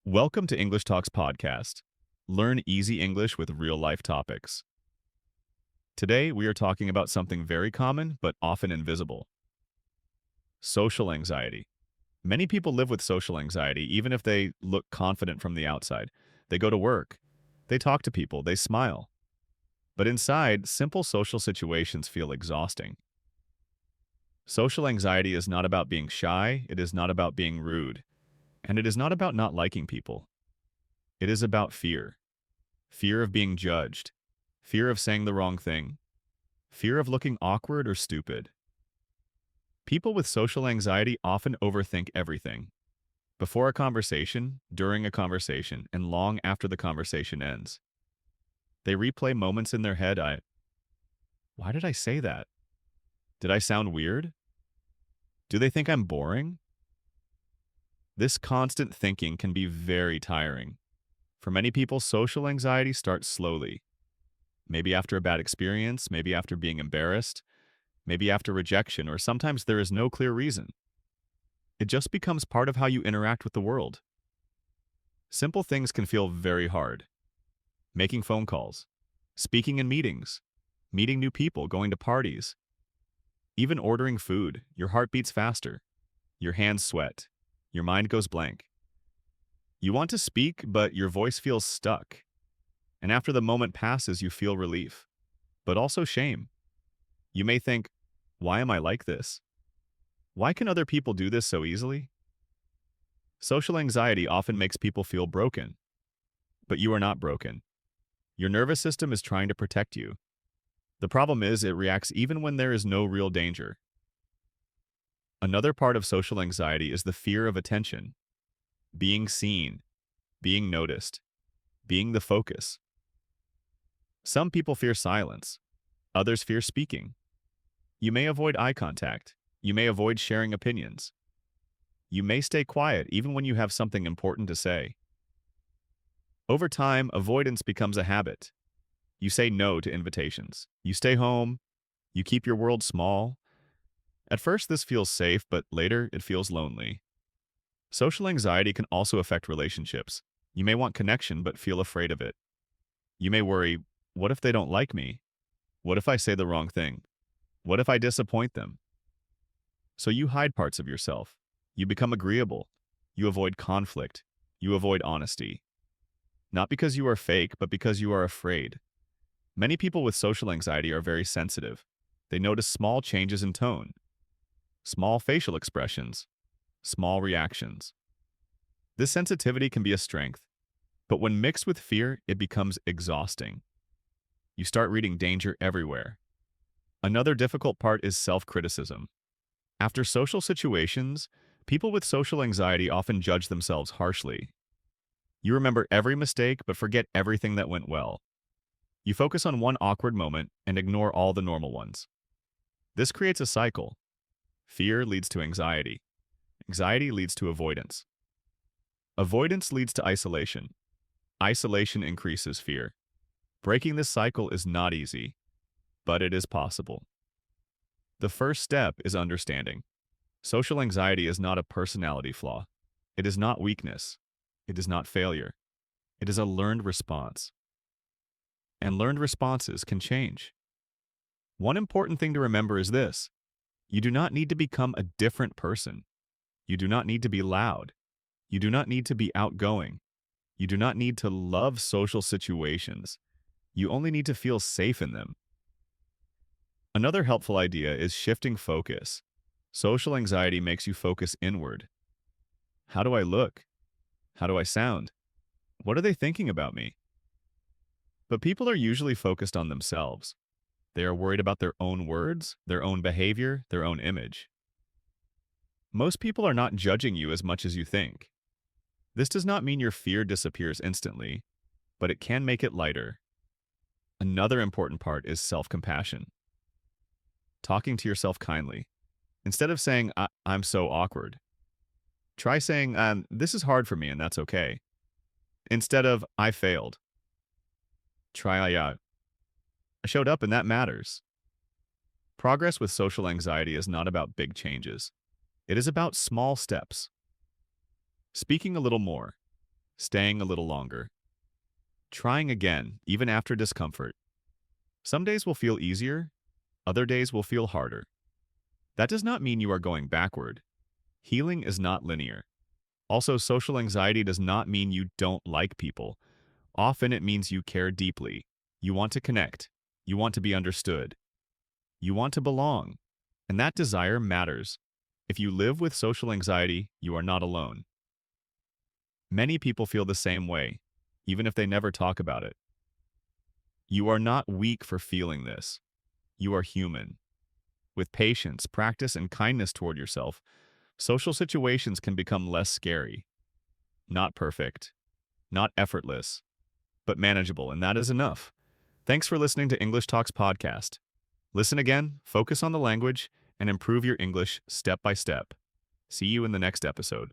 Welcome to English Talks Podcast. Learn easy English with real life topics. Today, we are talking about something very common but often invisible: social anxiety. Many people live with social anxiety, even if they look confident from the outside. They go to work, they talk to people, they smile. But inside, simple social situations feel exhausting. Social anxiety is not about being shy, it is not about being rude, and it is not about not liking people. It is about fear. Fear of being judged, fear of saying the wrong thing, fear of looking awkward or stupid. People with social anxiety often overthink everything. Before a conversation, during a conversation, and long after the conversation ends. They replay moments in their head. Why did I say that? Did I sound weird? Do they think I'm boring? This constant thinking can be very tiring. For many people, social anxiety starts slowly. Maybe after a bad experience, maybe after being embarrassed, maybe after rejection, or sometimes there is no clear reason. It just becomes part of how you interact with the world. Simple things can feel very hard. Making phone calls, speaking in meetings, meeting new people, going to parties. Even ordering food, your heart beats faster, your hands sweat, your mind goes blank. You want to speak, but your voice feels stuck. And after the moment passes, you feel relief, but also shame. You may think, why am I like this? Why can other people do this so easily? Social anxiety often makes people feel broken, but you are not broken. Your nervous system is trying to protect you. The problem is it reacts even when there is no real danger. Another part of social anxiety is the fear of attention, being seen, being noticed, being the focus. Some people fear silence, others fear speaking. You may avoid eye contact. You may avoid sharing opinions. You may stay quiet even when you have something important to say. Over time, avoidance becomes a habit. You say no to invitations. You stay home. You keep your world small. At first, this feels safe, but later, it feels lonely. Social anxiety can also affect relationships. You may want connection, but feel afraid of it. You may worry, what if they don't like me? What if I say the wrong thing? What if I disappoint them? So you hide parts of yourself. You become agreeable. You avoid conflict. You avoid honesty. Not because you are fake, but because you are afraid. Many people with social anxiety are very sensitive. They notice small changes in tone, small facial expressions, small reactions. This sensitivity can be a strength, but when mixed with fear, it becomes exhausting. You start reading danger everywhere. Another difficult part is self-criticism. After social situations, people with social anxiety often judge themselves harshly. You remember every mistake but forget everything that went well. You focus on one awkward moment and ignore all the normal ones. This creates a cycle. Fear leads to anxiety. Anxiety leads to avoidance. Avoidance leads to isolation. Isolation increases fear. Breaking this cycle is not easy, but it is possible. The first step is understanding. Social anxiety is not a personality flaw. It is not weakness. It is not failure. It is a learned response. And learned responses can change. One important thing to remember is this: you do not need to become a different person. You do not need to be loud. You do not need to be outgoing. You do not need to love social situations. You only need to feel safe in them. Another helpful idea is shifting focus. Social anxiety makes you focus inward. How do I look? How do I sound? What are they thinking about me? But people are usually focused on themselves. They are worried about their own words, their own behavior, their own image. Most people are not judging you as much as you think. This does not mean your fear disappears instantly, but it can make it lighter. Another important part is self-compassion. Talking to yourself kindly. Instead of saying, I'm so awkward, try saying, this is hard for me and that's okay. Instead of, I failed, try, I showed up and that matters. Progress with social anxiety is not about big changes. It is about small steps. Speaking a little more, staying a little longer, trying again, even after discomfort. Some days will feel easier, other days will feel harder. That does not mean you are going backward. Healing is not linear. Also, social anxiety does not mean you don't like people. Often it means you care deeply. You want to connect. You want to be understood. You want to belong. And that desire matters. If you live with social anxiety, you are not alone. Many people feel the same way, even if they never talk about it. You are not weak for feeling this. You are human. With patience, practice, and kindness toward yourself, social situations can become less scary. Not perfect, not effortless, but manageable, and that is enough. Thanks for listening to English Talks Podcast. Listen again, focus on the language, and improve your English step by step. See you in the next episode.